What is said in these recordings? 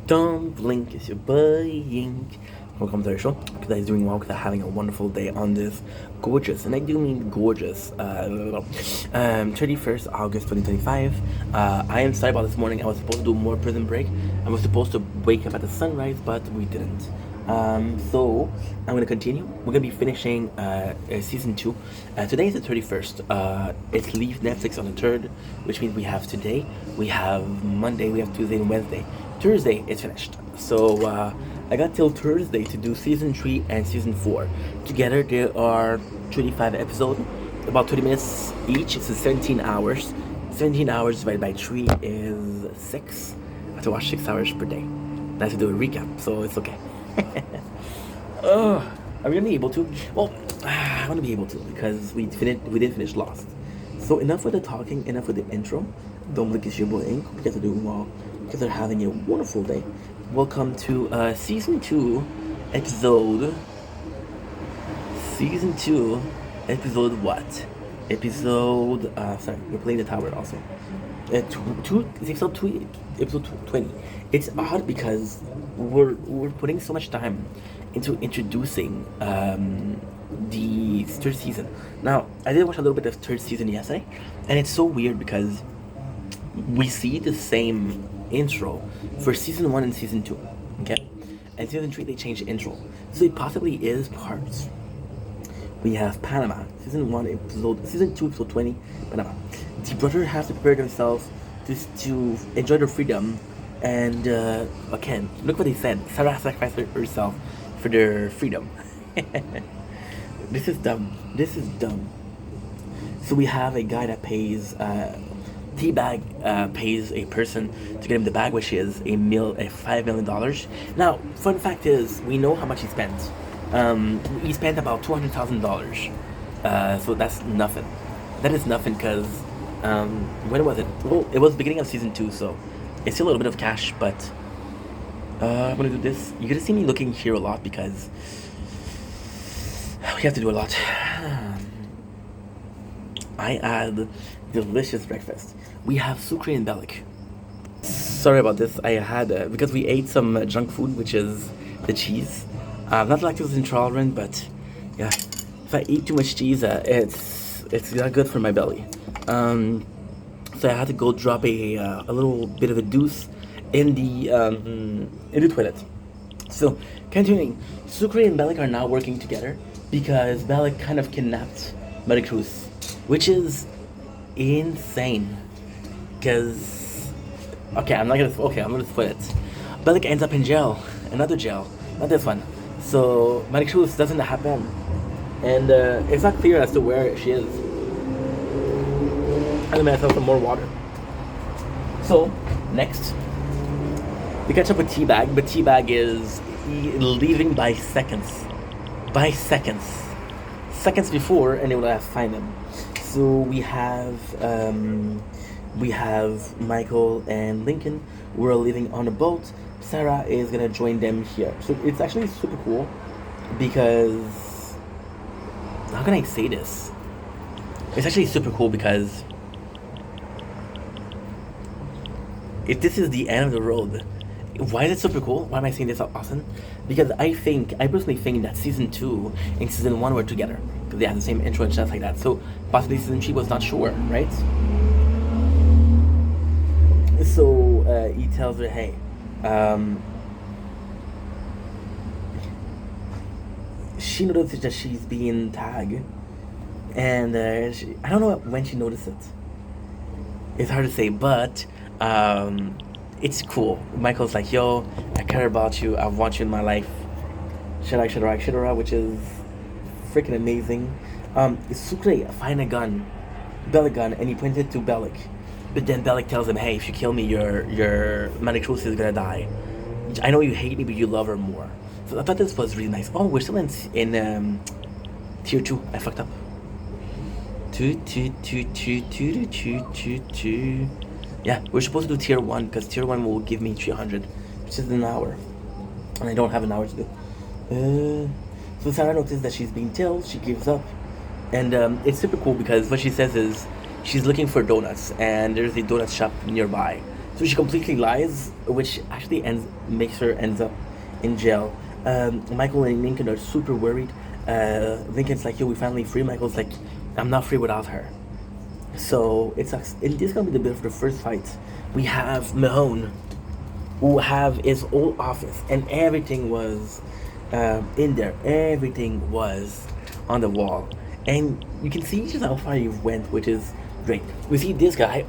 Don't blink, it's your boy Yink. Welcome to the show. Because I'm doing well, because I'm having a wonderful day on this gorgeous, and I do mean gorgeous, 31st August 2025. I am sorry about this morning. I was supposed to do more prison break. I was supposed to wake up at the sunrise, but we didn't. So I'm gonna continue. We're gonna be finishing season 2. Today is the 31st. It leaves Netflix on the 3rd, which means we have today, we have Monday, we have Tuesday and Wednesday. Thursday it's finished. So I got till Thursday to do season 3 and season 4. Together there are 25 episodes, about 20 minutes each. It's 17 hours. 17 hours divided by 3 is 6. I have to watch 6 hours per day. I have to do a recap, so it's okay. Are we gonna be able to? Well, I want to be able to because we did finish Lost. So enough with the talking, enough with the intro. Don't look at your boy Ink because they're doing well, because they're having a wonderful day. Welcome to season 2, episode. Season 2, episode what? Episode. Sorry, we're playing the tower also. It's episode 20. It's odd because we're putting so much time into introducing the third season. Now, I did watch a little bit of third season yesterday, and it's so weird because we see the same intro for season 1 and season 2, okay? And season 3 they changed the intro, so it possibly is parts. We have Panama, season 2 episode 20, Panama. The brothers have to prepare themselves to enjoy their freedom, and again, look what they said. Sarah sacrificed herself for their freedom. This is dumb. So we have a guy that pays Teabag pays a person to get him the bag, which is $5 million. Now, fun fact is, we know how much he spent. He spent about $200,000. So that's nothing. That is nothing because when was it? Well, it was the beginning of season 2, so it's still a little bit of cash. But I'm gonna do this. You're gonna see me looking here a lot because we have to do a lot. I add delicious breakfast. We have sucre and bellic. Sorry about this. I had because we ate some junk food, which is the cheese. I'm not lactose intolerant, but yeah, if I eat too much cheese, it's not good for my belly. So I had to go drop a little bit of a deuce in the toilet. So continuing, Sucre and Bellic are now working together because Bellic kind of kidnapped Maricruz, which is insane. Because I'm gonna split it. Bellic ends up in jail, another jail, not this one. So Maricruz doesn't happen, and it's not clear as to where she is. I'm gonna myself some more water. So next, we catch up with Teabag, but Teabag is leaving by seconds. Seconds before, and they will have to find him. So we have Michael and Lincoln. We're leaving on a boat. Sarah is gonna join them here. So it's actually super cool because, how can I say this? It's actually super cool because if this is the end of the road, why is it super cool? Why am I saying this, Austin? Because I personally think that season 2 and season 1 were together because they had the same intro and stuff like that. So possibly season 3 was not sure, right? So he tells her, hey, she notices that she's being tagged, and I don't know when she noticed it. It's hard to say, but it's cool. Michael's like, yo, I care about you. I want you in my life. Shadara, which is freaking amazing. Sucre find a gun, Bellic gun, and he pointed it to Bellic. But then Bellic tells him, hey, if you kill me, your Maricruz is gonna die. I know you hate me, but you love her more. So I thought this was really nice. Oh, we're still in tier 2. I fucked up. Two. Yeah, we're supposed to do tier 1 because tier 1 will give me 300, which is an hour, and I don't have an hour to do. So Sarah notices that she's being killed. She gives up, and it's super cool because what she says is she's looking for donuts, and there's a donut shop nearby. So she completely lies, which actually ends up in jail. Michael and Lincoln are super worried. Lincoln's like, "Yo, we finally free." Michael's like, "I'm not free without her." So it sucks. And this is gonna be the bit for the first fight. We have Mahone, who have his old office, and everything was in there. Everything was on the wall, and you can see just how far you've went, which is great. We see this guy,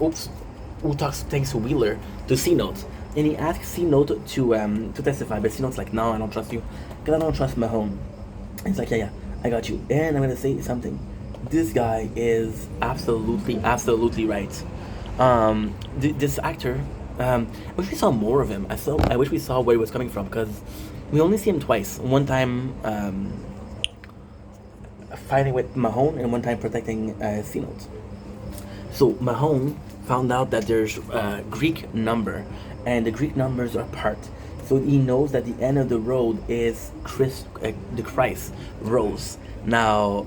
who talks thanks to Wheeler to C Note, and he asks C Note to testify, but C Note's like, "No, I don't trust you, because I don't trust Mahone." And he's like, "Yeah, yeah, I got you, and I'm gonna say something. This guy is absolutely right. This actor, I wish we saw more of him. I wish we saw where he was coming from, because we only see him twice. One time fighting with Mahone, and one time protecting C Note. So Mahone found out that there's a Greek number, and the Greek numbers are part. So he knows that the end of the road is the Christ rose. Now,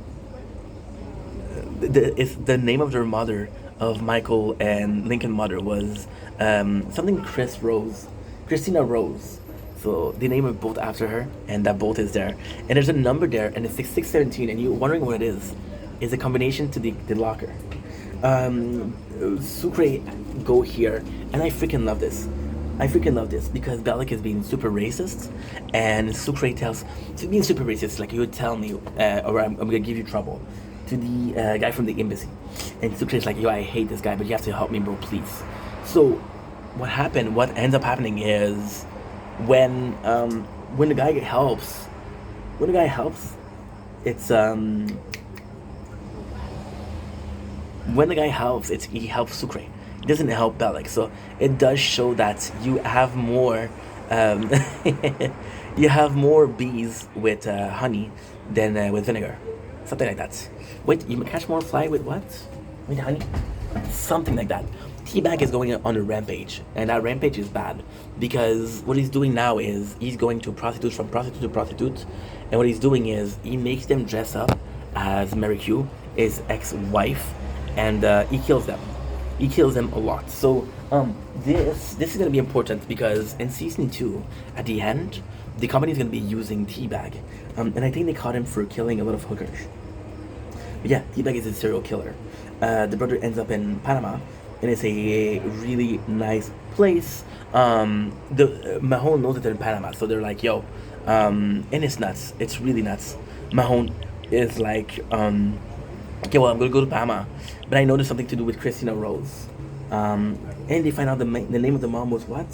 the name of their mother, of Michael and Lincoln mother, was something Christina Rose. So they name it both after her, and that both is there. And there's a number there, and it's 6617, and you're wondering what it is. It's a combination to the locker. Sucre go here, and I freaking love this. Because Bellic is being super racist, and Sucre tells, being super racist, like, "You would tell me, or I'm gonna give you trouble," to the guy from the embassy. And Sucre's like, "Yo, I hate this guy, but you have to help me, bro, please." So what ends up happening is when the guy helps, it's when the guy helps, he helps Sucre. It doesn't help Bellic. So it does show that you have more, you have more bees with honey than with vinegar, something like that. Wait, you catch more fly with what? With honey? Something like that. Teabag is going on a rampage, and that rampage is bad because what he's doing now is he's going to prostitutes from prostitute to prostitute, and what he's doing is he makes them dress up as Mary Q, his ex-wife, and he kills them. He kills them a lot. So this is gonna be important because in season 2, at the end, the company is gonna be using Teabag, and I think they caught him for killing a lot of hookers. But yeah, Teabag is a serial killer. The brother ends up in Panama, and it's a really nice place. The Mahone knows that they're in Panama, so they're like, "Yo," and it's nuts. It's really nuts. Mahone is like, "Okay, well, I'm gonna go to Panama, but I know there's something to do with Christina Rose." And they find out the name of the mom was what?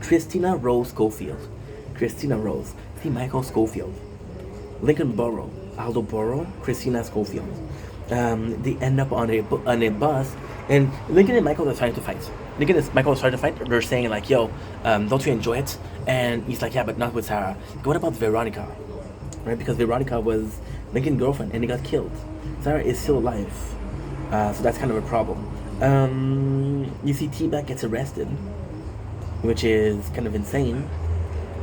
Christina Rose Schofield. Christina Rose. See, Michael Schofield. Lincoln Borough. Aldo Borough. Christina Schofield. They end up on a bus, and Lincoln and Michael are trying to fight. Michael is trying to fight. They're saying like, "Yo, don't you enjoy it?" And he's like, "Yeah, but not with Sarah." What about Veronica? Right, because Veronica was Lincoln's girlfriend, and he got killed. Sarah is still alive, so that's kind of a problem. You see, Teabag gets arrested, which is kind of insane.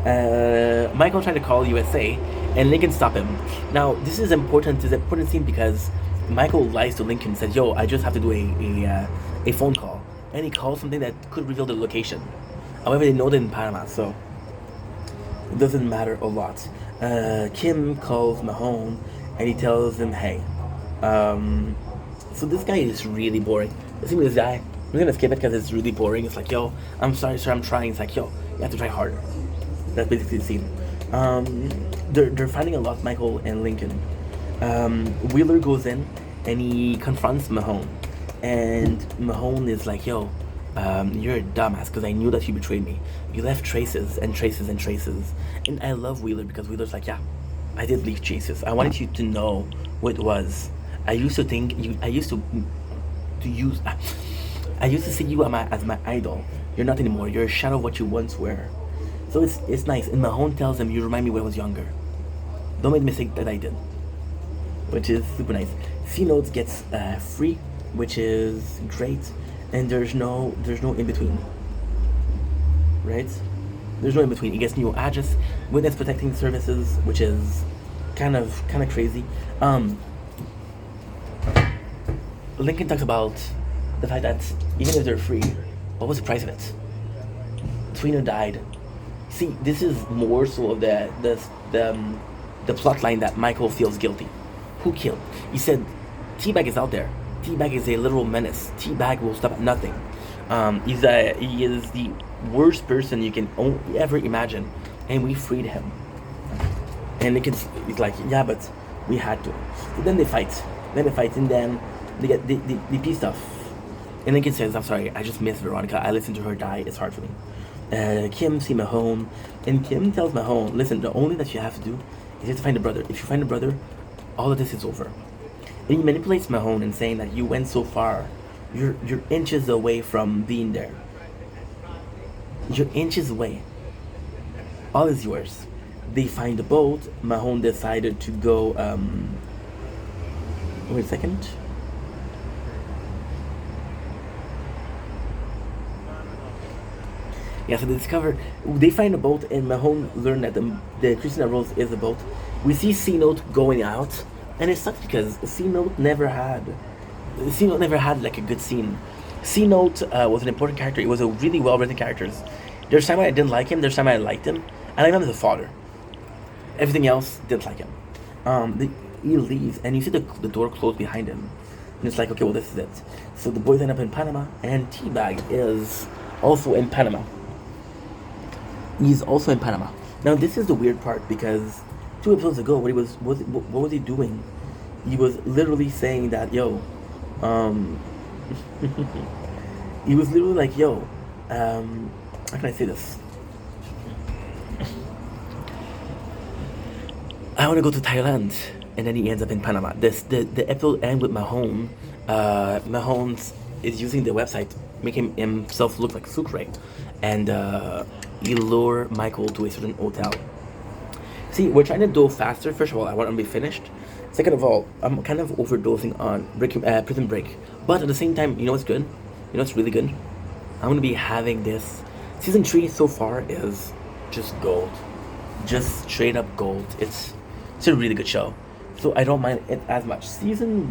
Michael tried to call USA, and Lincoln stopped him. Now, this is important. It's an important scene because Michael lies to Lincoln and says, "Yo, I just have to do a phone call," and he calls something that could reveal the location. However, they know they're in Panama, so it doesn't matter a lot. Kim calls Mahone, and he tells him, "Hey." So this guy is really boring. Listen to this guy. I'm gonna skip it because it's really boring. It's like, "Yo, I'm sorry, sir, I'm trying." It's like, "Yo, you have to try harder." That's basically the scene. They're fighting a lot, Michael and Lincoln. Wheeler goes in and he confronts Mahone, and Mahone is like, "Yo, you're a dumbass because I knew that you betrayed me. You left traces and traces and traces." And I love Wheeler because Wheeler's like, "Yeah, I did leave traces. I wanted you to know what it was. I used to think you. I used to use. I used to see you as my idol. You're not anymore. You're a shadow of what you once were." So it's nice. And Mahone tells him, "You remind me when I was younger. Don't make the mistake that I did," which is super nice. C Notes gets free, which is great, and there's no in between, right? There's no in between. He gets new address, witness protecting services, which is kind of crazy. Lincoln talks about the fact that even if they're free, what was the price of it? Trina died. See, this is more so of the plot line that Michael feels guilty. Who killed? He said, Teabag is out there. Teabag is a literal menace. Teabag will stop at nothing. He is the worst person you can ever imagine, and we freed him. And it's like, yeah, but we had to. So then they fight. And then they piece off. And Lincoln says, I'm sorry, I just miss Veronica. I listened to her die. It's hard for me. Kim see Mahone, and Kim tells Mahone, listen, the only that you have to do is you have to find a brother. If you find a brother, all of this is over. And he manipulates Mahone in saying that you went so far, you're inches away from being there. You're inches away. All is yours. They find the boat. Mahone decided to go. Wait a second. Yeah, so they find a boat, and Mahone learned that the Christina Rose is a boat. We see C-Note going out, and it sucks because C-Note never had like a good scene. C-Note was an important character. It was a really well-written character. There's time I didn't like him. There's time I liked him. I like him as a father. Everything else didn't like him. He leaves, and you see the door close behind him. And it's like, okay, well, this is it. So the boys end up in Panama, and Teabag is also in Panama. He's also in Panama. Now, this is the weird part, because 2 episodes ago, what was he doing? He was literally saying that, yo, he was literally like, yo, how can I say this? I want to go to Thailand, and then he ends up in Panama. The episode ends with Mahone. Mahone is using the website, making himself look like Sucre, and he lure Michael to a certain hotel. See, we're trying to do faster. First of all, I want to be finished. Second of all, I'm kind of overdosing on Prison Break, but at the same time, you know what's good? You know what's really good? I'm gonna be having this. Season 3 so far is just gold, just straight up gold. It's a really good show, so I don't mind it as much. Season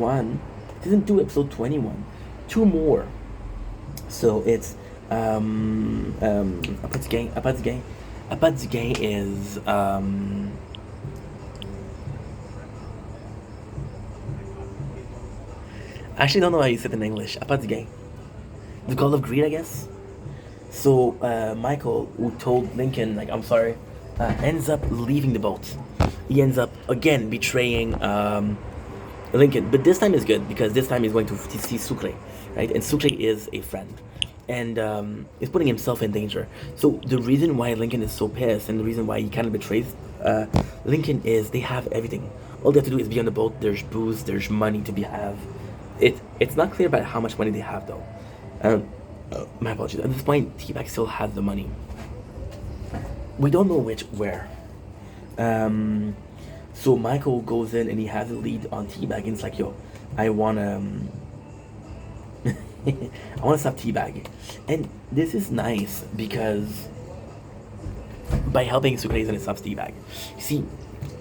2, episode 21, 2 more. So it's Apatzgay is I actually don't know how you say it in English. Apatzgay. The Call of Greed, I guess. So Michael, who told Lincoln, like, I'm sorry, ends up leaving the boat. He ends up again betraying Lincoln, but this time is good because this time he's going to see Sucre, right? And Sucre is a friend, and is putting himself in danger. So the reason why Lincoln is so pissed, and the reason why he kind of betrays Lincoln, is they have everything. All they have to do is be on the boat. There's booze, there's money to be have. It's not clear about how much money they have though. My apologies. At this point, Teabag still has the money. We don't know where. So Michael goes in and he has a lead on Teabag, and it's like, yo, I wanna stop Teabag. And this is nice because by helping Sucre and it stops Teabag. See,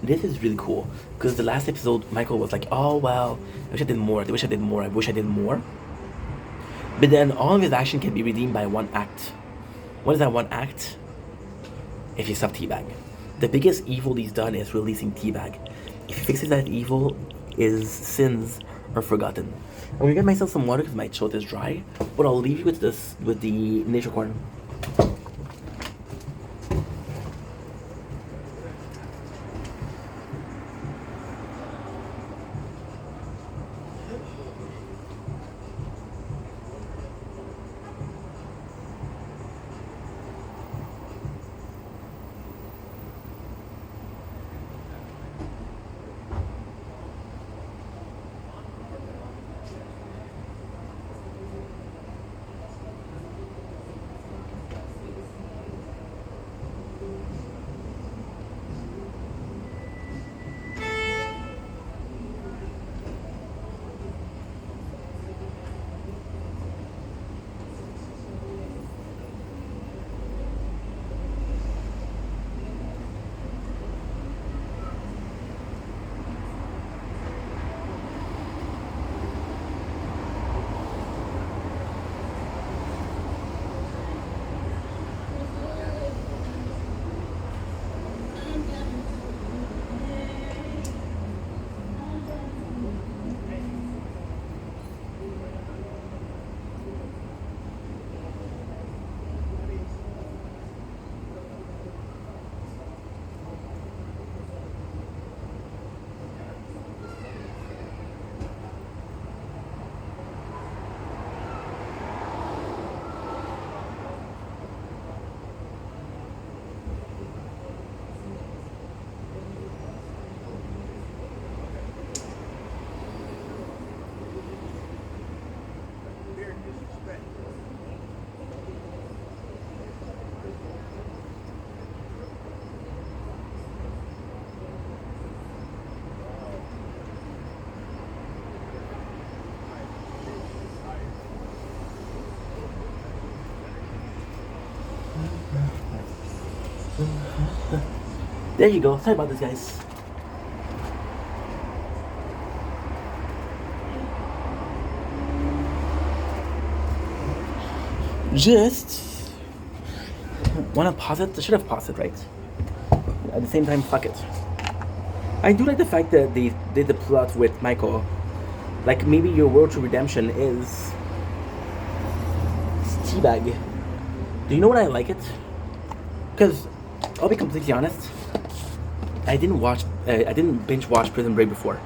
this is really cool because the last episode, Michael was like, oh well, I wish I did more. I wish I did more. But then all of his action can be redeemed by one act. What is that one act? If you stop Teabag. The biggest evil he's done is releasing Teabag. If he fixes that evil, his sins are forgotten. I'm gonna get myself some water because my throat is dry, but I'll leave you with the nature corner. There you go. Sorry about this, guys. Just wanna pause it. I should have paused it, right? At the same time, fuck it. I do like the fact that they did the plot with Michael. Like maybe your road to redemption is Teabag. Do you know what I like it? Because I'll be completely honest. I didn't binge watch Prison Break before.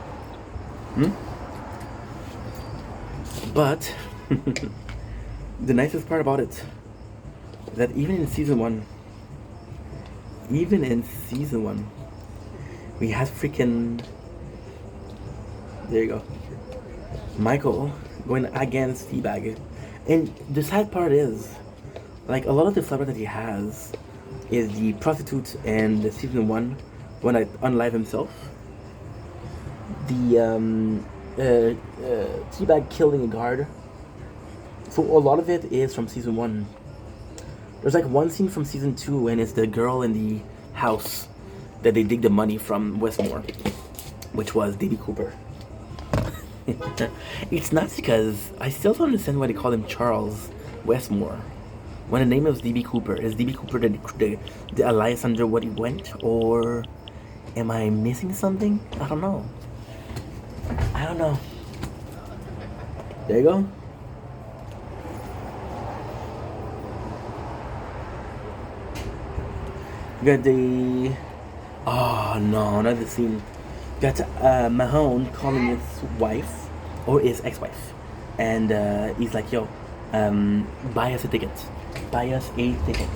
But the nicest part about it is that even in season one, we had freaking. There you go. Michael going against Teabag. And the sad part is, like, a lot of the flavor that he has is the prostitute in the season one when I unlive himself. The Teabag killing a guard. So a lot of it is from season one. There's like one scene from season two, and it's the girl in the house that they dig the money from Westmore, which was D.B. Cooper. It's nuts because I still don't understand why they call him Charles Westmore when the name is D.B. Cooper. Is D.B. Cooper the alias under what he went, or am I missing something? I don't know. There you go. You got the... Oh no, another scene. Got Mahone calling his wife, or his ex-wife. And he's like, yo, buy us a ticket. Buy us a ticket.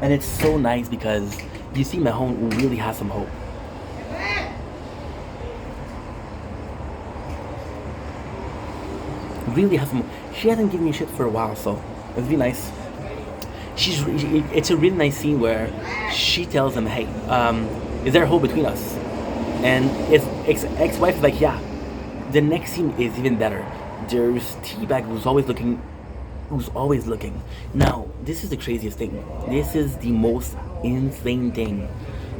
And it's so nice because you see Mahone who really has some hope. Really has some... She hasn't given me shit for a while, so it's really nice. It's a really nice scene where she tells him, hey, is there a hole between us? And his ex-wife is like, yeah. The next scene is even better. There's Teabag who's always looking. Now, this is the craziest thing. This is the most insane thing.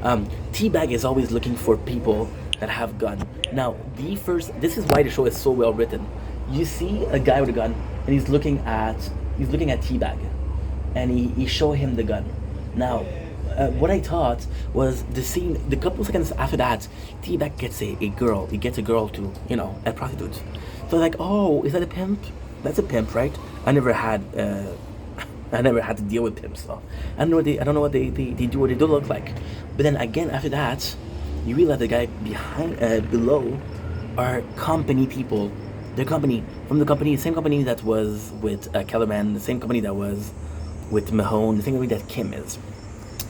Teabag is always looking for people that have gun. Now, this is why the show is so well written. You see a guy with a gun, and he's looking at Teabag, and he show him the gun. Now, what I thought was the couple seconds after that, Teabag gets a girl. He gets a girl to, a prostitute. So like, oh, is that a pimp? That's a pimp, right? I never had to deal with pimps, so I don't know what they do, what they don't look like. But then again, after that, you realize the guy below are company people. They're the same company that was with Kellerman, the same company that was with Mahone, the same company that Kim is.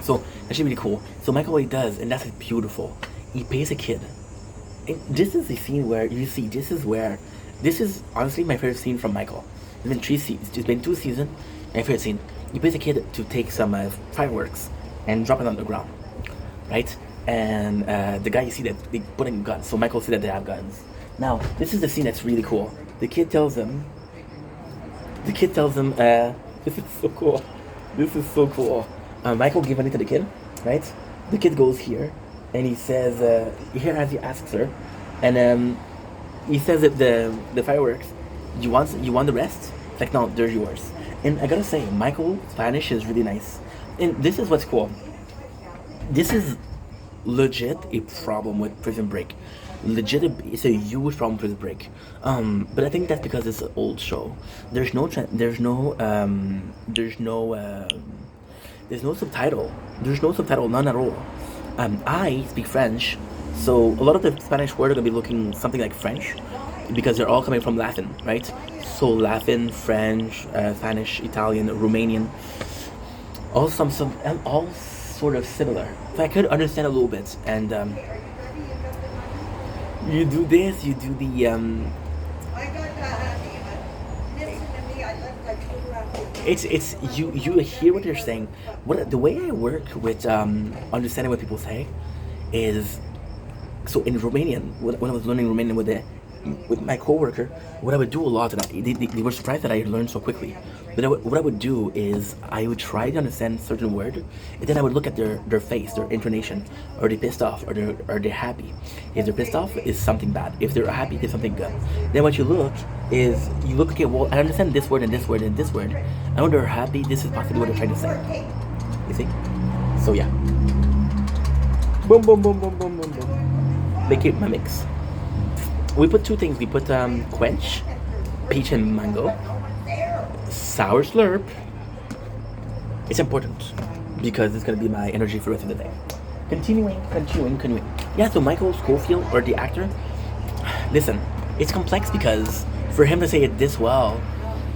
So that's really cool. So Michael, what he does, and that's beautiful, he pays a kid. And this is the scene where you see, this is honestly my favorite scene from Michael. It's been 2 seasons, my favorite scene. He pays a kid to take some fireworks and drop it on the ground, right? And the guy, you see that they put in guns, so Michael see that they have guns. Now, this is the scene that's really cool. The kid tells him, this is so cool. Michael gave money to the kid, right? The kid goes here, and he says, here as he asks her, and he says that the fireworks, you want the rest? It's like, no, they're yours. And I gotta say, Michael's Spanish is really nice. And this is what's cool. This is legit a problem with Prison Break. It's a huge problem with Prison Break. But I think that's because it's an old show. There's no subtitle. There's no subtitle, none at all. I speak French, so a lot of the Spanish words are gonna be looking something like French, because they're all coming from Latin, right? So Latin, French, Spanish, Italian, Romanian, all sort of similar. So I could understand a little bit, and you do this, you do the it's you hear what they're saying. The way I work with understanding what people say is, so in Romanian, when I was learning Romanian with with my coworker, what I would do a lot, and they were surprised that I learned so quickly. But what I would do is I would try to understand certain word, and then I would look at their face, their intonation. Are they pissed off? Are they happy? If they're pissed off, it's something bad. If they're happy, it's something good. Then what you look is you look, okay, well, I understand this word and this word and this word. I know they're happy. This is possibly what they're trying to say. You see? So yeah. Boom, boom, boom, boom, boom, boom, boom. Make it my mix. We put two things. We put quench, peach and mango, sour slurp. It's important because it's gonna be my energy for the rest of the day. Continuing. Yeah, so Michael Scofield, or the actor, listen, it's complex because for him to say it this well,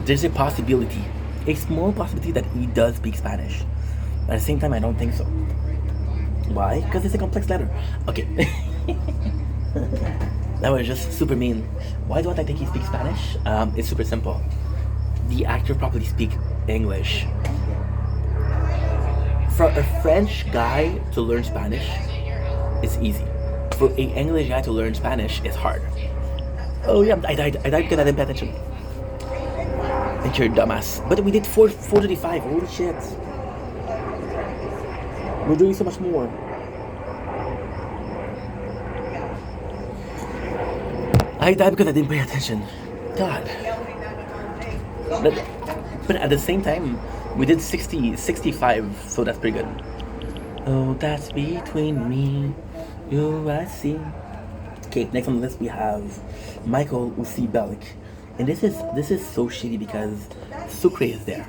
there's a possibility, a small possibility that he does speak Spanish. But at the same time, I don't think so. Why? Because it's a complex letter. Okay. That was just super mean. Why don't I think he speaks Spanish? It's super simple. The actor probably speaks English. For a French guy to learn Spanish, it's easy. For an English guy to learn Spanish, it's hard. Oh yeah, I died because I didn't pay attention. Thank you, dumbass. But we did 435. Holy shit. We're doing so much more. I died because I didn't pay attention. God. But at the same time, we did 65, so that's pretty good. Oh, that's between me, you, I see. Okay, next on the list we have Michael Usi Bellic. And this is so shitty because Sucre is there.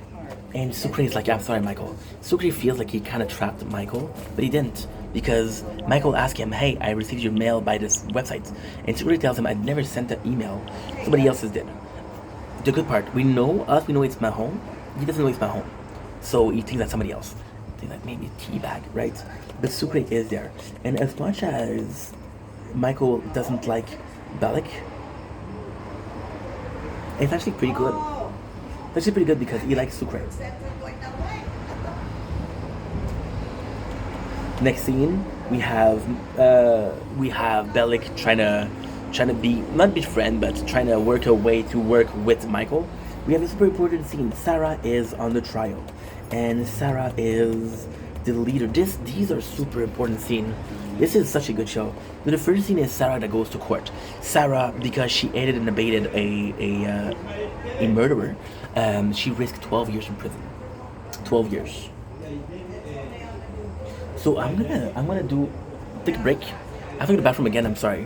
And Sucre is like, I'm sorry, Michael. Sucre feels like he kind of trapped Michael, but he didn't. Because Michael asked him, hey, I received your mail by this website. And Sucre tells him, I'd never sent an email. Somebody else's did. The good part, we know it's my home. He doesn't know it's my home. So he thinks that's somebody else. He thinks that maybe a tea bag, right? But Sucre is there. And as much as Michael doesn't like Bellic, it's actually pretty good. It's actually pretty good because he likes Sucre. Next scene, we have Bellic trying to be, not be friend, but trying to work a way to work with Michael. We have a super important scene. Sarah is on the trial, and Sarah is the leader. These are super important scenes. This is such a good show. The first scene is Sarah that goes to court. Sarah, because she aided and abated a murderer, she risked 12 years in prison. 12 years. So I'm gonna take a break. I have to go to the bathroom again. I'm sorry.